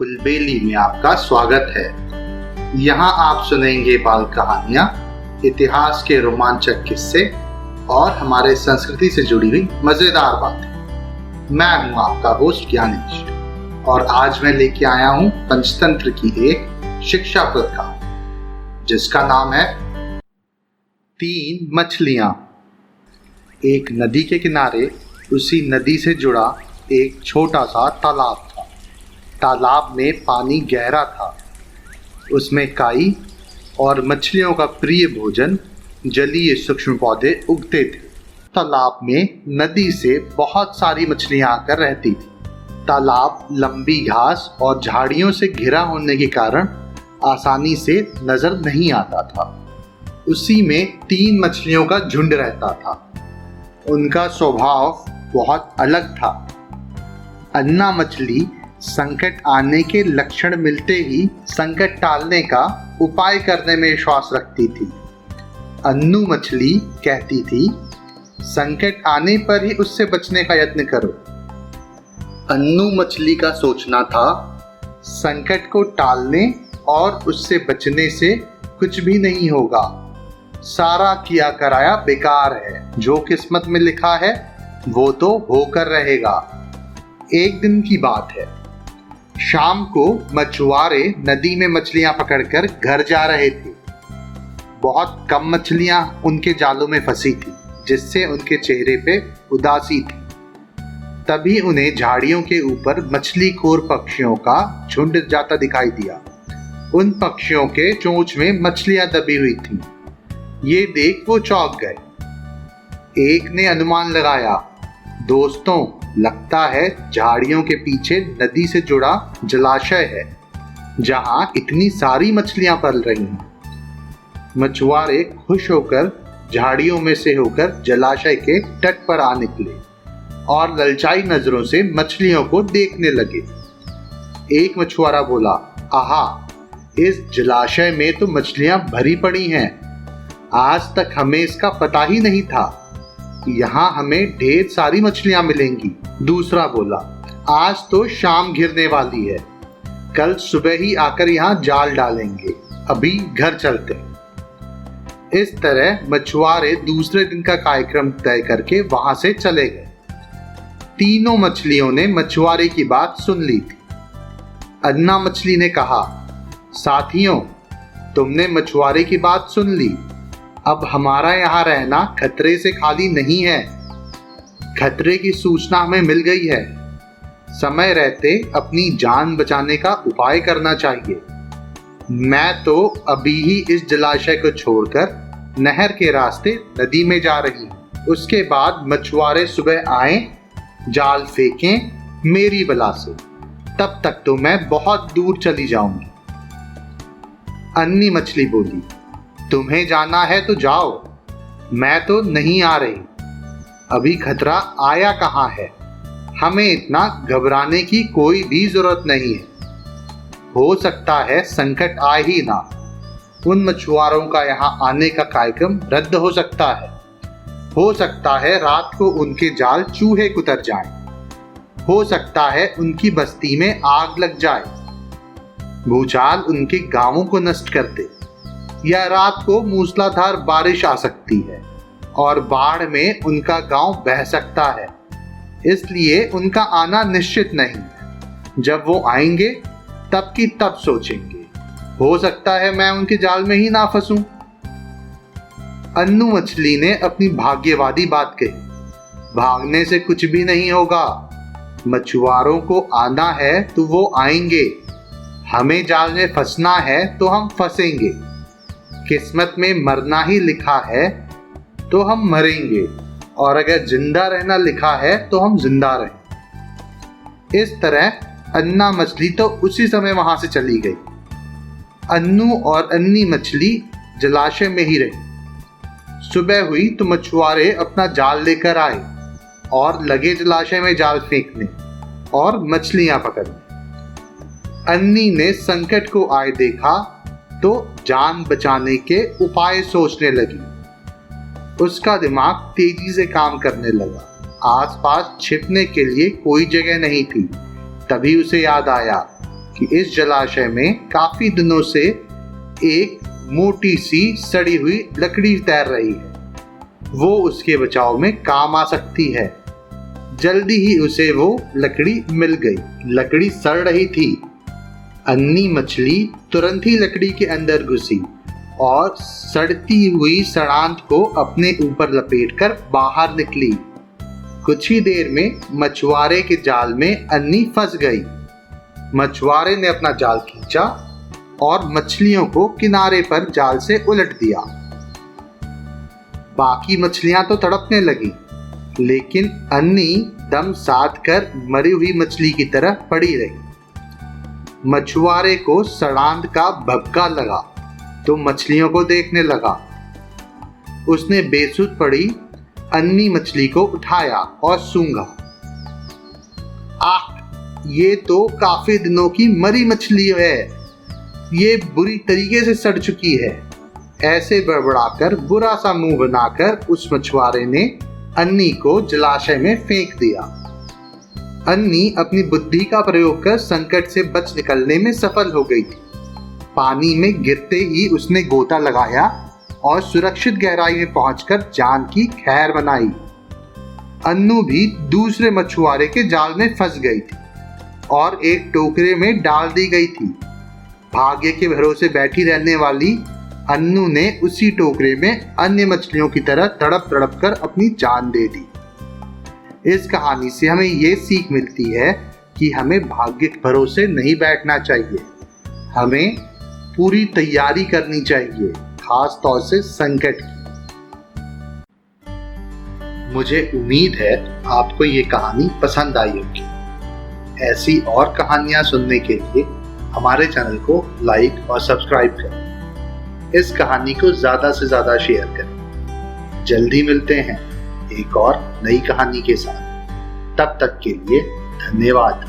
कुलबेली में आपका स्वागत है। यहाँ आप सुनेंगे बाल कहानियाँ, इतिहास के रोमांचक किस्से और हमारे संस्कृति से जुड़ी हुई मजेदार बातें। मैं हूँ आपका होस्ट ज्ञानेश और आज मैं लेके आया हूँ पंचतंत्र की एक शिक्षाप्रद कहानी जिसका नाम है 3 मछलियाँ। एक नदी के किनारे उसी नदी से जुड़ा एक छोटा सा तालाब था। तालाब में पानी गहरा था। उसमें काई और मछलियों का प्रिय भोजन जलीय सूक्ष्म पौधे उगते थे। तालाब में नदी से बहुत सारी मछलियां आकर रहती थी। तालाब लंबी घास और झाड़ियों से घिरा होने के कारण आसानी से नजर नहीं आता था। उसी में 3 मछलियों का झुंड रहता था। उनका स्वभाव बहुत अलग था। अन्ना मछली संकट आने के लक्षण मिलते ही संकट टालने का उपाय करने में विश्वास रखती थी। अन्नू मछली कहती थी, संकट आने पर ही उससे बचने का यत्न करो। अन्नू मछली का सोचना था, संकट को टालने और उससे बचने से कुछ भी नहीं होगा। सारा किया कराया बेकार है। जो किस्मत में लिखा है वो तो होकर रहेगा। एक दिन की बात है। शाम को मछुआरे नदी में मछलियां पकड़कर घर जा रहे थे। बहुत कम मछलियां उनके जालों में फंसी थी, जिससे उनके चेहरे पे उदासी थी। तभी उन्हें झाड़ियों के ऊपर मछलीखोर पक्षियों का झुंड जाता दिखाई दिया। उन पक्षियों के चोंच में मछलियां दबी हुई थीं। ये देख वो चौंक गए। एक ने अनुमान लगाया, दोस्तों, लगता है झाड़ियों के पीछे नदी से जुड़ा जलाशय है जहां इतनी सारी मछलियां पल रही हैं। मछुआरे खुश होकर झाड़ियों में से होकर जलाशय के तट पर आ निकले और ललचाई नजरों से मछलियों को देखने लगे। एक मछुआरा बोला, आहा, इस जलाशय में तो मछलियां भरी पड़ी हैं। आज तक हमें इसका पता ही नहीं था। यहाँ हमें ढेर सारी मछलियां मिलेंगी। दूसरा बोला, आज तो शाम घिरने वाली है। कल सुबह ही आकर यहाँ जाल डालेंगे। अभी घर चलते हैं। इस तरह मछुआरे दूसरे दिन का कार्यक्रम तय करके वहां से चले गए। तीनों मछलियों ने मछुआरे की बात सुन ली थी। अन्ना मछली ने कहा, साथियों, तुमने मछुआरे की बात सुन ली। अब हमारा यहाँ रहना खतरे से खाली नहीं है। खतरे की सूचना हमें मिल गई है। समय रहते अपनी जान बचाने का उपाय करना चाहिए। मैं तो अभी ही इस जलाशय को छोड़कर नहर के रास्ते नदी में जा रही हूँ। उसके बाद मछुआरे सुबह आए, जाल फेंकें मेरी बला से। तब तक तो मैं बहुत दूर चली जाऊंगी। अन्नी मछली बोली, तुम्हें जाना है तो जाओ, मैं तो नहीं आ रही। अभी खतरा आया कहाँ है। हमें इतना घबराने की कोई भी जरूरत नहीं है। हो सकता है संकट आए ही ना। उन मछुआरों का यहाँ आने का कार्यक्रम रद्द हो सकता है। हो सकता है रात को उनके जाल चूहे कुतर जाएं। हो सकता है उनकी बस्ती में आग लग जाए। भूचाल उनके गांवों को नष्ट कर दे। या रात को मूसलाधार बारिश आ सकती है और बाढ़ में उनका गांव बह सकता है। इसलिए उनका आना निश्चित नहीं है। जब वो आएंगे तब की तब सोचेंगे। हो सकता है मैं उनके जाल में ही ना फंसूं। अन्नू मछली ने अपनी भाग्यवादी बात कही, भागने से कुछ भी नहीं होगा। मछुआरों को आना है तो वो आएंगे। हमें जाल में फंसना है तो हम फंसेंगे। किस्मत में मरना ही लिखा है तो हम मरेंगे, और अगर जिंदा रहना लिखा है तो हम जिंदा रहें। इस तरह अन्ना मछली तो उसी समय वहां से चली गई। अन्नू और अन्नी मछली जलाशय में ही रही। सुबह हुई तो मछुआरे अपना जाल लेकर आए और लगे जलाशय में जाल फेंकने और मछलियां पकड़ने। अन्नी ने संकट को आए देखा तो जान बचाने के उपाय सोचने लगी। उसका दिमाग तेजी से काम करने लगा। आसपास छिपने के लिए कोई जगह नहीं थी। तभी उसे याद आया कि इस जलाशय में काफी दिनों से एक मोटी सी सड़ी हुई लकड़ी तैर रही है, वो उसके बचाव में काम आ सकती है। जल्दी ही उसे वो लकड़ी मिल गई। लकड़ी सड़ रही थी। अन्नी मछली तुरंत ही लकड़ी के अंदर घुसी और सड़ती हुई सड़ांत को अपने ऊपर लपेटकर बाहर निकली। कुछ ही देर में मछुआरे के जाल में अन्नी फंस गई। मछुआरे ने अपना जाल खींचा और मछलियों को किनारे पर जाल से उलट दिया। बाकी मछलियां तो तड़पने लगी, लेकिन अन्नी दम साध कर मरी हुई मछली की तरह पड़ी रही। मछुआरे को सड़ांत का भभका लगा तो मछलियों को देखने लगा। उसने बेसुध पड़ी अन्नी मछली को उठाया और सूंघा। आह, ये तो काफी दिनों की मरी मछली है, ये बुरी तरीके से सड़ चुकी है। ऐसे बड़बड़ाकर बुरा सा मुंह बनाकर उस मछुआरे ने अन्नी को जलाशय में फेंक दिया। अन्नी अपनी बुद्धि का प्रयोग कर संकट से बच निकलने में सफल हो गई थी। पानी में गिरते ही उसने गोता लगाया और सुरक्षित गहराई में पहुंचकर जान की खैर बनाई। अन्नू भी दूसरे मछुआरे के जाल में फंस गई थी और एक टोकरे में डाल दी गई थी। भाग्य के भरोसे बैठी रहने वाली अन्नू ने उसी टोकरे में अन्य मछलियों की तरह तड़प तड़प कर अपनी जान दे दी। इस कहानी से हमें ये सीख मिलती है कि हमें भाग्य के भरोसे नहीं बैठना चाहिए। हमें पूरी तैयारी करनी चाहिए, खास तौर से संकट की। मुझे उम्मीद है आपको ये कहानी पसंद आई होगी। ऐसी और कहानियां सुनने के लिए हमारे चैनल को लाइक और सब्सक्राइब करें। इस कहानी को ज्यादा से ज्यादा शेयर करें। जल्दी मिलते हैं एक और नई कहानी के साथ। तब तक के लिए धन्यवाद।